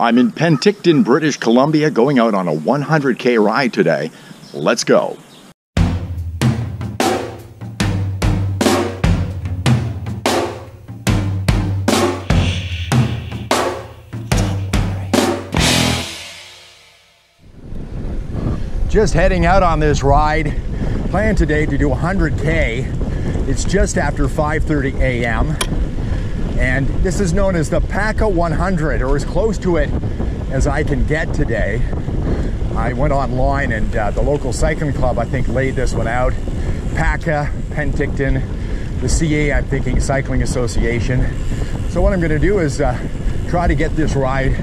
I'm in Penticton, British Columbia, going out on a 100K ride today. Let's go. Just heading out on this ride. Plan today to do 100K. It's just after 5:30 a.m. and this is known as the PACA 100, or as close to it as I can get today. I went online and the local cycling club, I think, laid this one out. PACA, Penticton, the CA, I'm thinking Cycling Association. So what I'm going to do is try to get this ride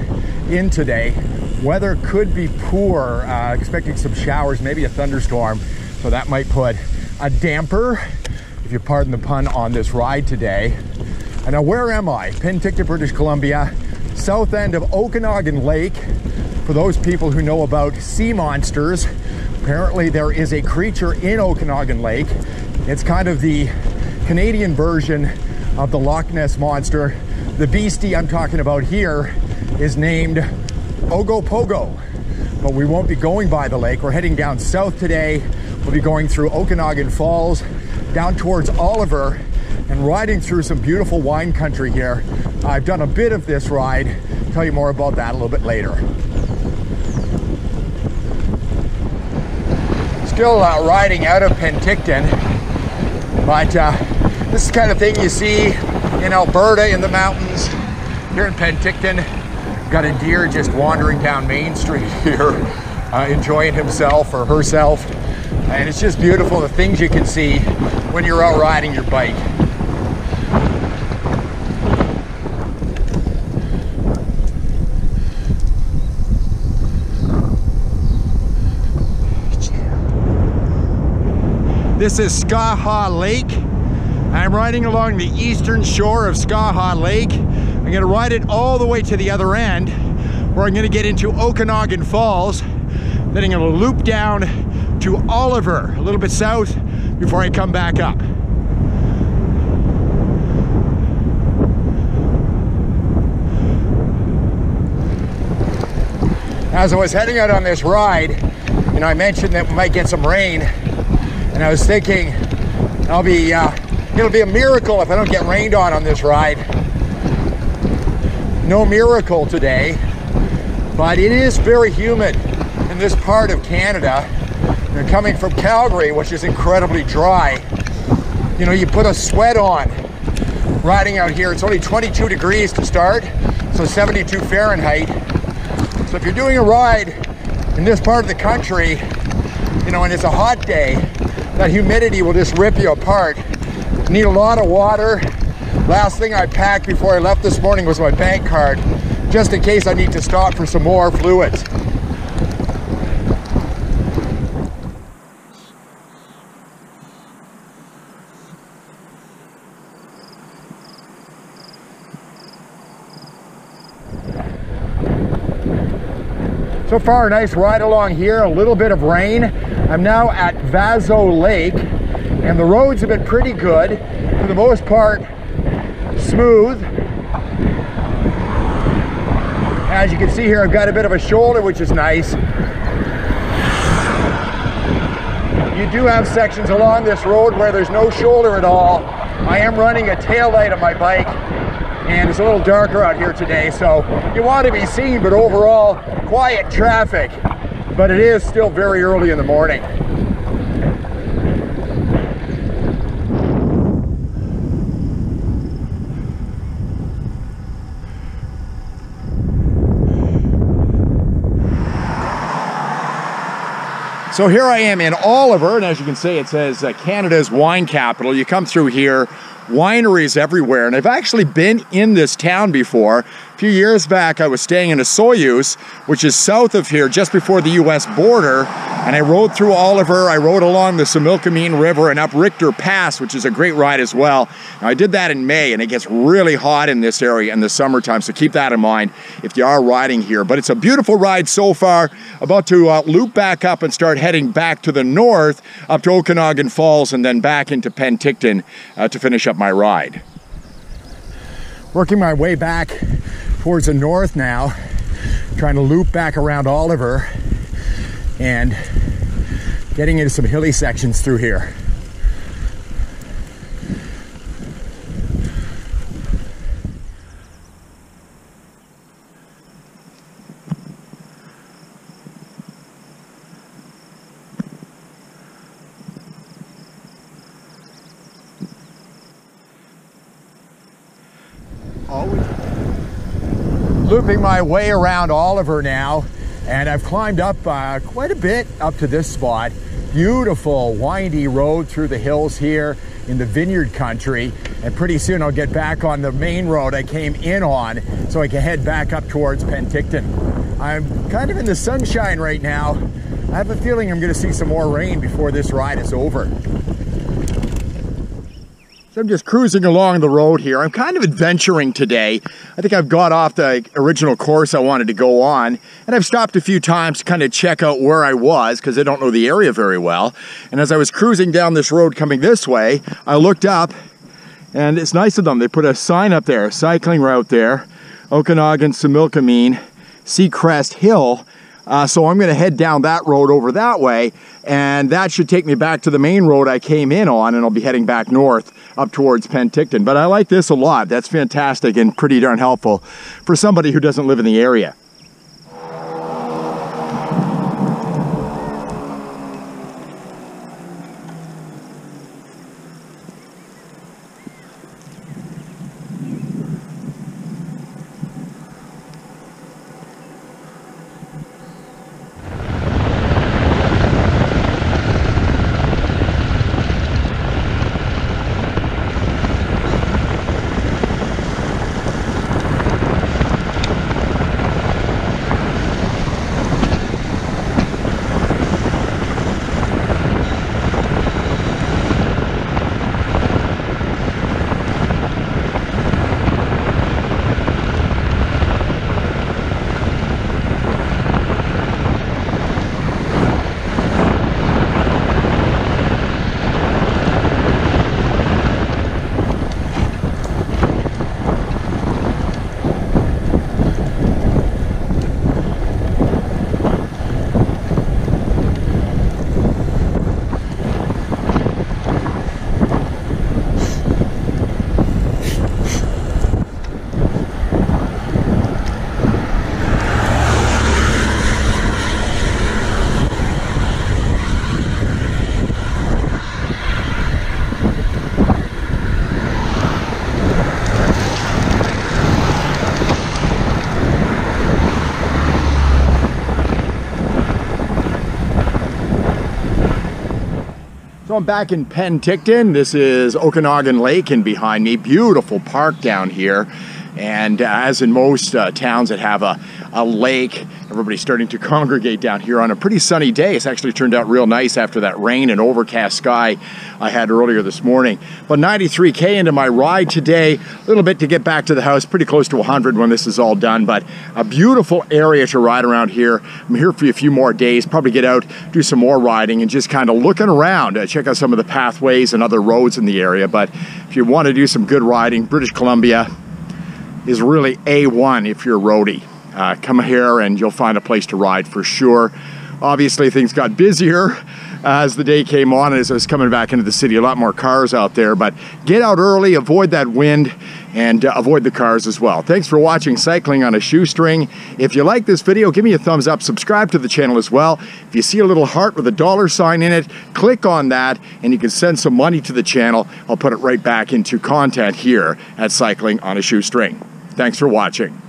in today. Weather could be poor, expecting some showers, maybe a thunderstorm. So that might put a damper, if you pardon the pun, on this ride today. And now where am I? Penticton, British Columbia, south end of Okanagan Lake. For those people who know about sea monsters, apparently there is a creature in Okanagan Lake. It's kind of the Canadian version of the Loch Ness Monster. The beastie I'm talking about here is named Ogopogo. But we won't be going by the lake. We're heading down south today. We'll be going through Okanagan Falls, down towards Oliver, and riding through some beautiful wine country here. I've done a bit of this ride. I'll tell you more about that a little bit later. Still riding out of Penticton, but this is the kind of thing you see in Alberta in the mountains. Here in Penticton, got a deer just wandering down Main Street here, enjoying himself or herself. And it's just beautiful, the things you can see when you're out riding your bike. This is Skaha Lake. I'm riding along the eastern shore of Skaha Lake. I'm gonna ride it all the way to the other end, where I'm gonna get into Okanagan Falls. Then I'm gonna loop down to Oliver, a little bit south, before I come back up. As I was heading out on this ride, I mentioned that we might get some rain, and I was thinking it'll be a miracle if I don't get rained on this ride. No miracle today, but it is very humid in this part of Canada. You're coming from Calgary, which is incredibly dry. You put a sweat on riding out here. It's only 22 degrees to start, so 72 Fahrenheit. So if you're doing a ride in this part of the country, and it's a hot day, that humidity will just rip you apart. You need a lot of water. Last thing I packed before I left this morning was my bank card, just in case I need to stop for some more fluids. So far, a nice ride along here, a little bit of rain. I'm now at Vaso Lake, and the roads have been pretty good. For the most part, smooth. As you can see here, I've got a bit of a shoulder, which is nice. You do have sections along this road where there's no shoulder at all. I am running a tail light on my bike, and it's a little darker out here today, so you want to be seen, but overall, quiet traffic. But it is still very early in the morning. So here I am in Oliver, and as you can see, it says Canada's wine capital. You come through here, wineries everywhere, and I've actually been in this town before. A few years back, I was staying in a Soyuz, which is south of here, just before the US border, and I rode through Oliver. I rode along the Similkameen River and up Richter Pass, which is a great ride as well. Now, I did that in May, and it gets really hot in this area in the summertime, so keep that in mind if you are riding here. But it's a beautiful ride so far. About to loop back up and start heading back to the north, up to Okanagan Falls, and then back into Penticton to finish up my ride. Working my way back towards the north now. trying to loop back around Oliver and getting into some hilly sections through here. Looping my way around Oliver now, and I've climbed up quite a bit up to this spot. Beautiful windy road through the hills here in the vineyard country, and pretty soon I'll get back on the main road I came in on so I can head back up towards Penticton. I'm kind of in the sunshine right now. I have a feeling I'm going to see some more rain before this ride is over. So I'm just cruising along the road here. I'm kind of adventuring today. I think I've got off the original course I wanted to go on, and I've stopped a few times to kind of check out where I was because I don't know the area very well. And as I was cruising down this road coming this way, I looked up, and it's nice of them. They put a sign up there, cycling route there, Okanagan, Similkameen, Seacrest Hill. So I'm going to head down that road over that way, and that should take me back to the main road I came in on, and I'll be heading back north up towards Penticton. But I like this a lot. That's fantastic and pretty darn helpful for somebody who doesn't live in the area. So I'm back in Penticton. This is Okanagan Lake and behind me. Beautiful park down here. And as in most towns that have a lake, everybody's starting to congregate down here on a pretty sunny day. It's actually turned out real nice after that rain and overcast sky I had earlier this morning. But 93K into my ride today, a little bit to get back to the house, pretty close to 100 when this is all done, but a beautiful area to ride around here. I'm here for a few more days, probably get out, do some more riding and just kind of looking around, check out some of the pathways and other roads in the area. But if you want to do some good riding, British Columbia is really A1 if you're a roadie. Come here and you'll find a place to ride for sure. Obviously things got busier as the day came on and as I was coming back into the city. A lot more cars out there, but get out early, avoid that wind, and avoid the cars as well. Thanks for watching Cycling on a Shoestring. If you like this video, give me a thumbs up, subscribe to the channel as well. If you see a little heart with a $sign in it, click on that and you can send some money to the channel. I'll put it right back into content here at Cycling on a Shoestring. Thanks for watching.